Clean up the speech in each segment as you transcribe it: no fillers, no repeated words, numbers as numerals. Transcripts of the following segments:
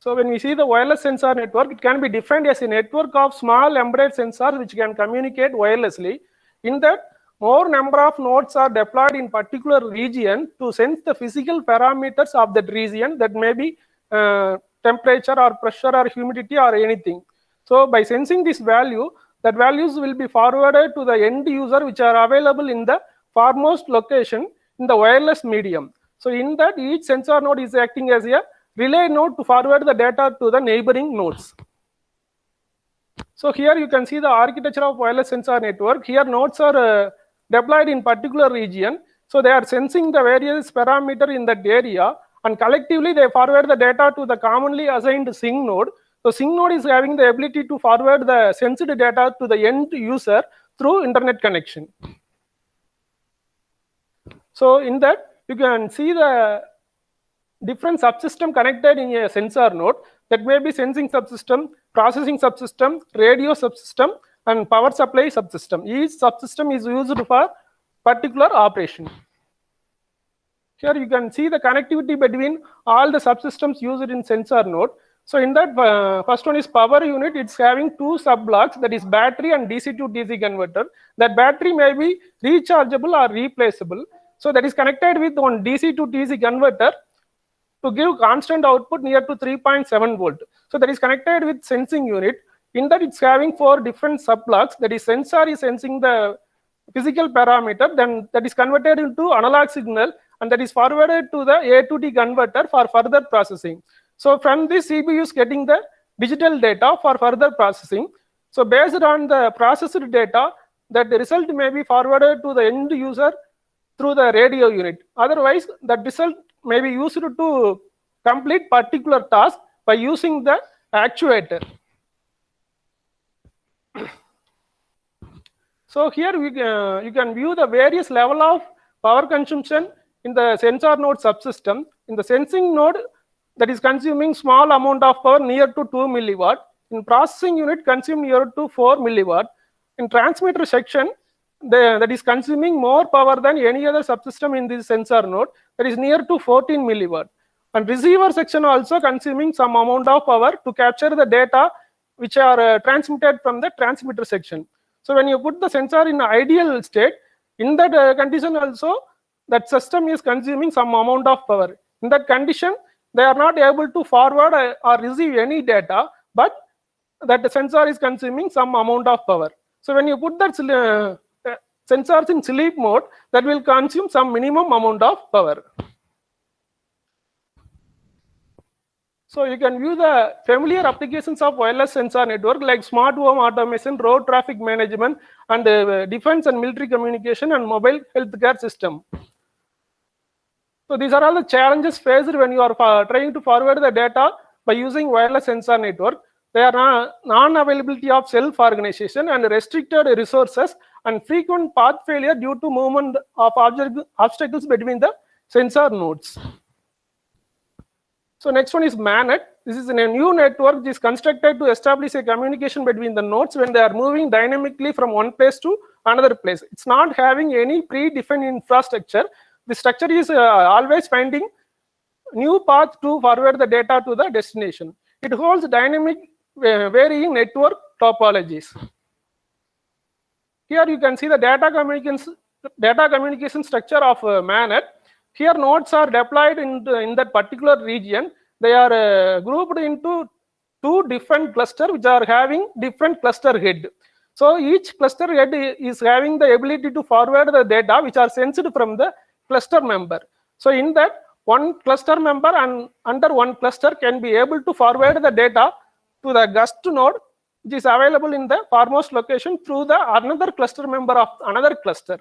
So when we see the wireless sensor network, it can be defined as a network of small embedded sensors which can communicate wirelessly. In that, more number of nodes are deployed in particular region to sense the physical parameters of that region, that may be temperature or pressure or humidity or anything. So by sensing this value, that values will be forwarded to the end user, which are available in the farmost location in the wireless medium. So in that, each sensor node is acting as a relay node to forward the data to the neighboring nodes. So here you can see the architecture of wireless sensor network. Here nodes are deployed in particular region. So they are sensing the various parameter in that area, and collectively they forward the data to the commonly assigned sync node. So sync node is having the ability to forward the sensed data to the end user through internet connection. So in that, you can see the different subsystem connected in a sensor node. That may be sensing subsystem, processing subsystem, radio subsystem, and power supply subsystem. Each subsystem is used for particular operation. Here you can see the connectivity between all the subsystems used in sensor node. So in that, first one is power unit. It's having two sub blocks, that is battery and DC to DC converter. That battery may be rechargeable or replaceable. So that is connected with one DC to DC converter to give constant output near to 3.7 volt. So that is connected with sensing unit. In that, it's having 4 different sub blocks. That is, sensor is sensing the physical parameter, then that is converted into analog signal, and that is forwarded to the A to D converter for further processing. So from this, CPU is getting the digital data for further processing. So based on the processed data, that the result may be forwarded to the end user through the radio unit. Otherwise, that result may be used to complete particular task by using the actuator. So here you can view the various level of power consumption in the sensor node subsystem. In the sensing node, that is consuming small amount of power near to 2 milliwatt. In processing unit, consume near to 4 milliwatt. In transmitter section, that is consuming more power than any other subsystem in this sensor node, that is near to 14 milliwatt. And receiver section also consuming some amount of power to capture the data which are transmitted from the transmitter section. So when you put the sensor in ideal state, in that condition also, that system is consuming some amount of power. In that condition, they are not able to forward or receive any data, but that the sensor is consuming some amount of power. So when you put that sensors in sleep mode, that will consume some minimum amount of power. So you can view the familiar applications of wireless sensor network like smart home automation, road traffic management, and defense and military communication, and mobile healthcare system. So these are all the challenges faced when you are trying to forward the data by using wireless sensor network. They are non-availability of self-organization and restricted resources, and frequent path failure due to movement of obstacles between the sensor nodes. So next one is MANET. This is a new network which is constructed to establish a communication between the nodes when they are moving dynamically from one place to another place. It's not having any predefined infrastructure. The structure is always finding new path to forward the data to the destination. It holds dynamic varying network topologies. Here you can see the data communication structure of MANET. Here nodes are deployed in that particular region. They are grouped into 2 different clusters which are having different cluster head. So each cluster head is having the ability to forward the data which are sensed from the cluster member. So in that, one cluster member and under one cluster can be able to forward the data to the gust node which is available in the farmost location through the another cluster member of another cluster.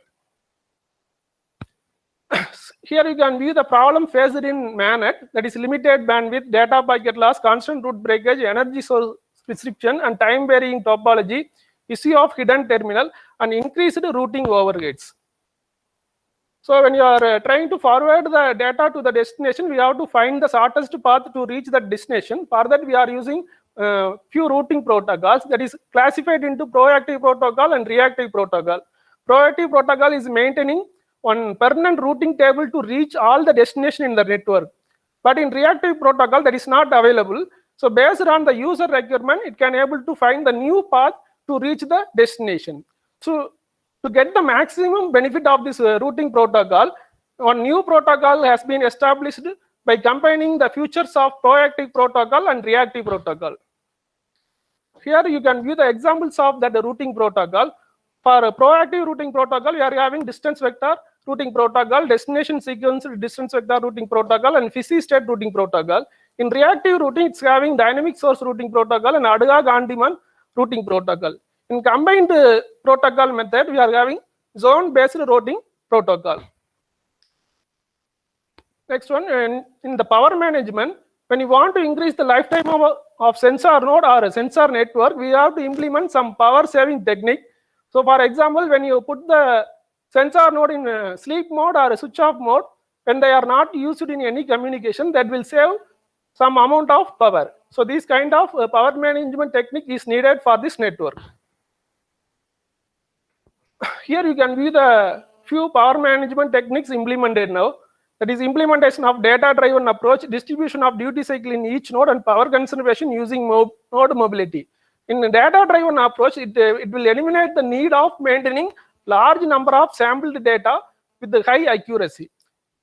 Here you can view the problem faced in MANET, that is limited bandwidth, data packet loss, constant route breakage, energy source restriction, and time varying topology, issue of hidden terminal, and increased routing overheads. So when you are trying to forward the data to the destination, we have to find the shortest path to reach that destination. For that, we are using few routing protocols, that is classified into proactive protocol and reactive protocol. Proactive protocol is maintaining one permanent routing table to reach all the destination in the network. But in reactive protocol, that is not available. So based on the user requirement, it can able to find the new path to reach the destination. So to get the maximum benefit of this routing protocol, one new protocol has been established by combining the features of proactive protocol and reactive protocol. Here you can view the examples of that routing protocol. For a proactive routing protocol, we are having distance vector routing protocol, destination sequence distance vector routing protocol, and fuzzy state routing protocol. In reactive routing, it's having dynamic source routing protocol and ADGAG on-demand routing protocol. In combined protocol method, we are having zone-based routing protocol. Next one, in the power management, when you want to increase the lifetime of sensor node or a sensor network, we have to implement some power saving technique. So for example, when you put the sensor node in sleep mode or switch off mode, when they are not used in any communication, that will save some amount of power. So this kind of power management technique is needed for this network. Here you can view the few power management techniques implemented now. That is implementation of data-driven approach, distribution of duty cycle in each node, and power conservation using node mobility. In the data-driven approach, it will eliminate the need of maintaining large number of sampled data with the high accuracy.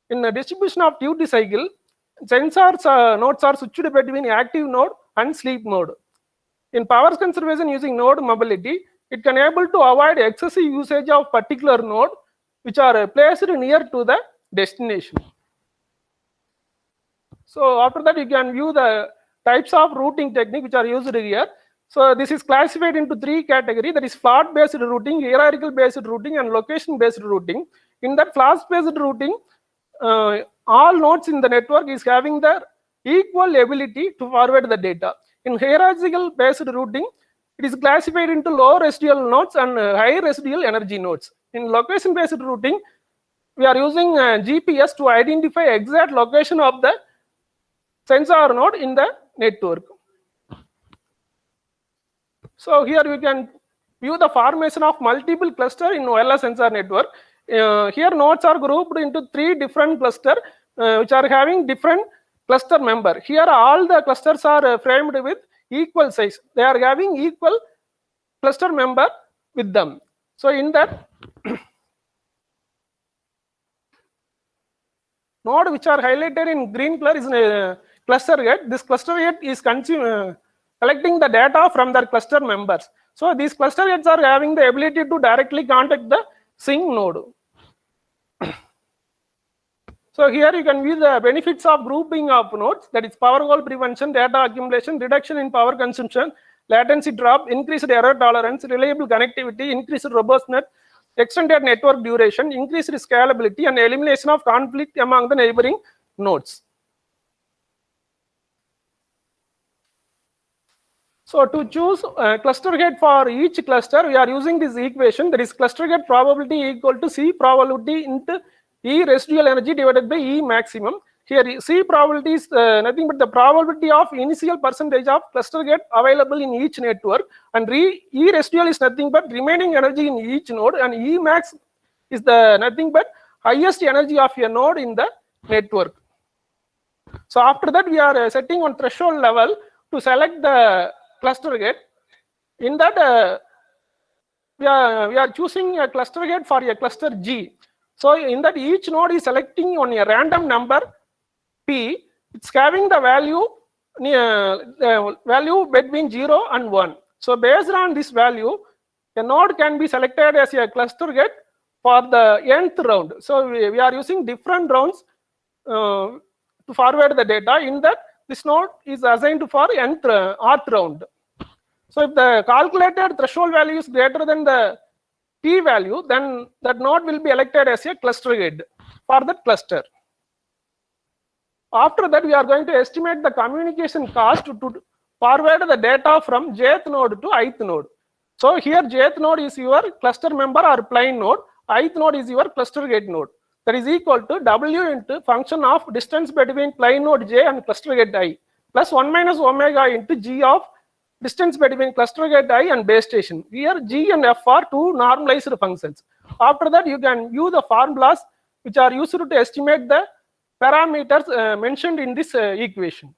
In the distribution of duty cycle, sensors nodes are switched between active node and sleep mode. In power conservation using node mobility, it can able to avoid excessive usage of particular node which are placed near to the destination. So after that, you can view the types of routing technique which are used here. So this is classified into three categories, that is flat based routing, hierarchical based routing, and location based routing. In that flat based routing, all nodes in the network is having the equal ability to forward the data. In hierarchical based routing, it is classified into low residual nodes and high residual energy nodes. In location based routing, we are using GPS to identify exact location of the sensor node in the network. So here we can view the formation of multiple cluster in wireless sensor network. Here nodes are grouped into three different clusters which are having different cluster member. Here all the clusters are framed with equal size. They are having equal cluster member with them. So in that node which are highlighted in green color is a cluster gate. This cluster gate is collecting the data from their cluster members. So these cluster gates are having the ability to directly contact the sink node. So here you can view the benefits of grouping of nodes, that is power hole prevention, data accumulation, reduction in power consumption, latency drop, increased error tolerance, reliable connectivity, increased robustness, extended network duration, increased scalability, and elimination of conflict among the neighboring nodes. So to choose a cluster gate for each cluster, we are using this equation, that is cluster gate probability equal to C probability into E residual energy divided by E maximum. Here C probability is nothing but the probability of initial percentage of cluster gate available in each network, and E residual is nothing but remaining energy in each node, and E max is the nothing but highest energy of a node in the network. So after that, we are setting on threshold level to select the cluster gate. In that we are choosing a cluster gate for a cluster G. So in that each node is selecting on a random number P. It's having the value between 0 and 1. So based on this value, a node can be selected as a cluster gate for the nth round. So we are using different rounds to forward the data. In that, this node is assigned for nth round. So if the calculated threshold value is greater than the P value, then that node will be elected as a cluster gate for that cluster. After that, we are going to estimate the communication cost to forward the data from jth node to ith node. So here jth node is your cluster member or plain node, ith node is your cluster gate node. That is equal to W into function of distance between plain node J and cluster gate I plus 1 minus omega into G of distance between cluster gate I and base station. Here G and F are two normalized functions. After that, you can use the formulas which are used to estimate the parameters mentioned in this equation.